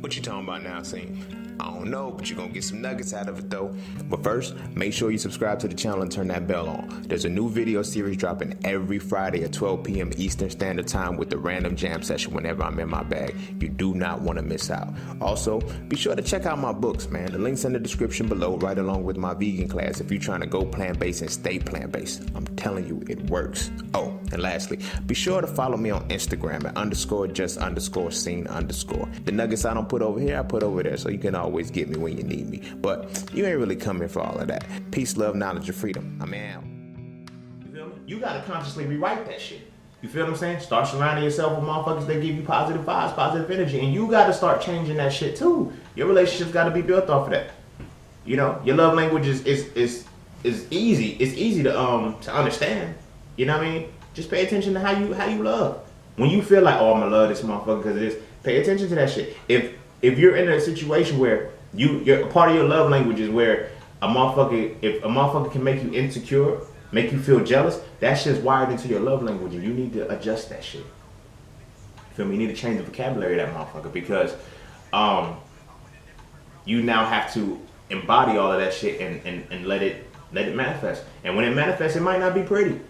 What you talking about now, Cine? I don't know, but you're gonna get some nuggets out of it though. But first, make sure you subscribe to the channel and turn that bell on. There's a new video series dropping every Friday at 12 p.m. Eastern Standard Time with the random jam session whenever I'm in my bag. You do not want to miss out. Also, be sure to check out my books, man. The link's in the description below, right along with my vegan class if you're trying to go plant-based and stay plant-based. I'm telling you, it works. Oh, and lastly, be sure to follow me on Instagram at _just_scene_. The nuggets I don't put over here, I put over there, so you can always get me when you need me. But you ain't really coming for all of that. Peace, love, knowledge, and freedom. I'm out. You feel me? You gotta consciously rewrite that shit. You feel what I'm saying? Start surrounding yourself with motherfuckers that give you positive vibes, positive energy, and you gotta start changing that shit too. Your relationship's gotta be built off of that. You know, your love language is easy. It's easy to understand. You know what I mean? Just pay attention to how you love. When you feel like, oh, I'm gonna love this motherfucker because of this, pay attention to that shit. If you're in a situation where you're part of your love language is where if a motherfucker can make you insecure, make you feel jealous, that shit's wired into your love language, and you need to adjust that shit. Feel me? You need to change the vocabulary of that motherfucker because you now have to embody all of that shit and let it manifest. And when it manifests, it might not be pretty.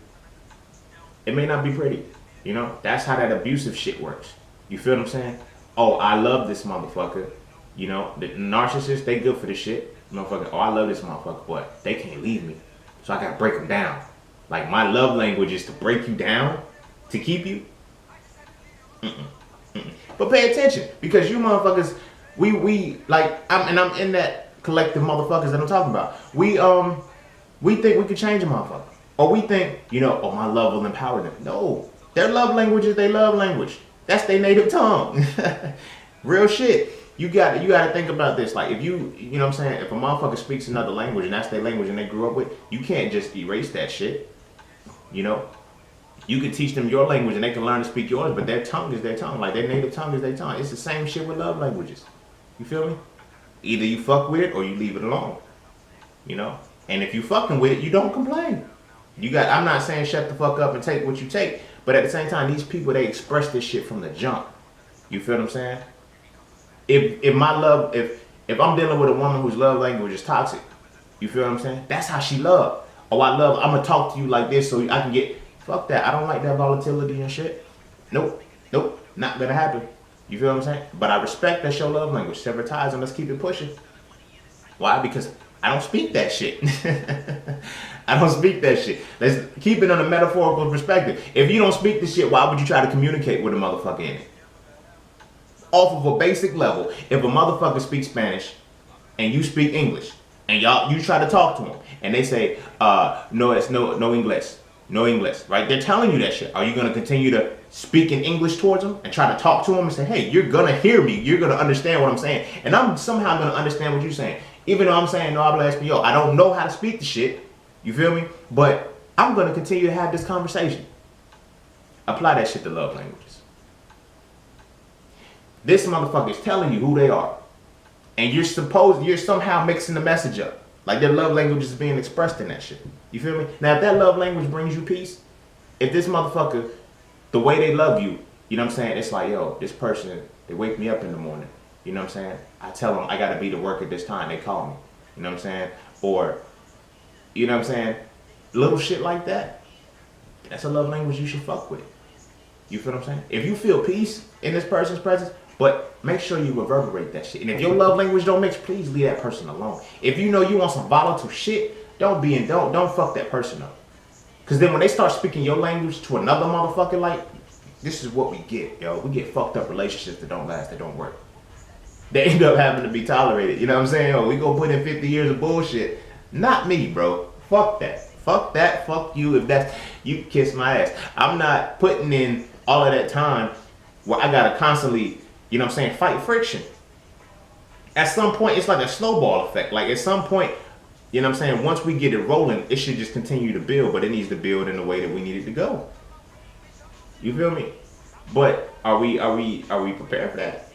It may not be pretty. You know, that's how that abusive shit works. You feel what I'm saying? Oh, I love this motherfucker. You know, the narcissists, they good for this shit. Motherfucker, oh, I love this motherfucker, but they can't leave me. So I gotta break them down. Like, my love language is to break you down, to keep you. But pay attention, because you motherfuckers, I'm in that collective motherfuckers that I'm talking about. We think we can change a motherfucker. Or we think, you know, oh, my love will empower them. No. Their love language is their love language. That's their native tongue. Real shit. You gotta think about this. Like, if you know what I'm saying, if a motherfucker speaks another language and that's their language and they grew up with, you can't just erase that shit. You know? You can teach them your language and they can learn to speak yours, but their tongue is their tongue. Like, their native tongue is their tongue. It's the same shit with love languages. You feel me? Either you fuck with it or you leave it alone. You know? And if you fucking with it, you don't complain. I'm not saying shut the fuck up and take what you take, but at the same time, these people, they express this shit from the jump. You feel what I'm saying? If I'm dealing with a woman whose love language is toxic, you feel what I'm saying? That's how she love. Oh, I'm gonna talk to you like this so I can get, fuck that. I don't like that volatility and shit. Nope, not gonna happen. You feel what I'm saying? But I respect that's your love language. Sever ties and let's keep it pushing. Why? Because I don't speak that shit. I don't speak that shit. Let's keep it on a metaphorical perspective. If you don't speak this shit, why would you try to communicate with a motherfucker in it? Off of a basic level, if a motherfucker speaks Spanish and you speak English, and you try to talk to them, and they say, no, it's no English, right? They're telling you that shit. Are you gonna continue to speak in English towards them and try to talk to them and say, hey, you're gonna hear me, you're gonna understand what I'm saying, and I'm somehow gonna understand what you're saying, even though I'm saying no habla español. I don't know how to speak the shit. You feel me? But I'm gonna continue to have this conversation. Apply that shit to love languages. This motherfucker is telling you who they are. And you're somehow mixing the message up. Like their love language is being expressed in that shit. You feel me? Now if that love language brings you peace, if this motherfucker, the way they love you, you know what I'm saying? It's like, yo, this person, they wake me up in the morning. You know what I'm saying? I tell them I gotta be to work at this time. They call me. You know what I'm saying? Or, you know what I'm saying? Little shit like that. That's a love language you should fuck with. You feel what I'm saying? If you feel peace in this person's presence, but make sure you reverberate that shit. And if your love language don't mix, please leave that person alone. If you know you want some volatile shit, don't fuck that person up. Cause then when they start speaking your language to another motherfucker, like, this is what we get, yo. We get fucked up relationships that don't last, that don't work. They end up having to be tolerated. You know what I'm saying? Yo, we gonna put in 50 years of bullshit. Not me, bro. Fuck that. Fuck that. Fuck you. If that's, you kiss my ass. I'm not putting in all of that time where I gotta constantly, you know what I'm saying, fight friction. At some point, it's like a snowball effect. Like at some point, you know what I'm saying, once we get it rolling, it should just continue to build, but it needs to build in the way that we need it to go. You feel me? But are we prepared for that?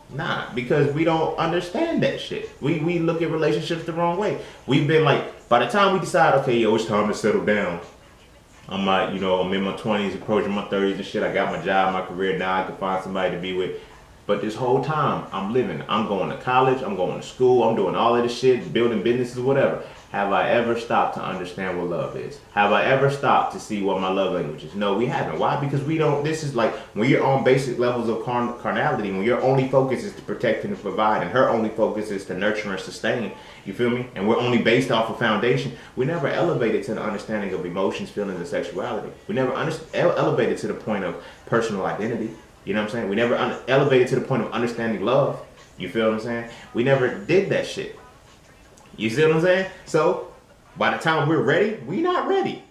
Nah, because we don't understand that shit. We look at relationships the wrong way. We've been like, by the time we decide, okay, yo, it's time to settle down. I'm in my 20s, approaching my 30s and shit. I got my job, my career. Now I can find somebody to be with. But this whole time, I'm living. I'm going to college. I'm going to school. I'm doing all of this shit, building businesses, whatever. Have I ever stopped to understand what love is? Have I ever stopped to see what my love language is? No, we haven't. Why? Because we don't. This is like when you're on basic levels of carnality, when your only focus is to protect and to provide, and her only focus is to nurture and sustain. You feel me? And we're only based off of foundation. We never elevated to the understanding of emotions, feelings, and sexuality. We never elevated to the point of personal identity. You know what I'm saying? We never elevated to the point of understanding love. You feel what I'm saying? We never did that shit. You see what I'm saying? So, by the time we're ready, we not ready.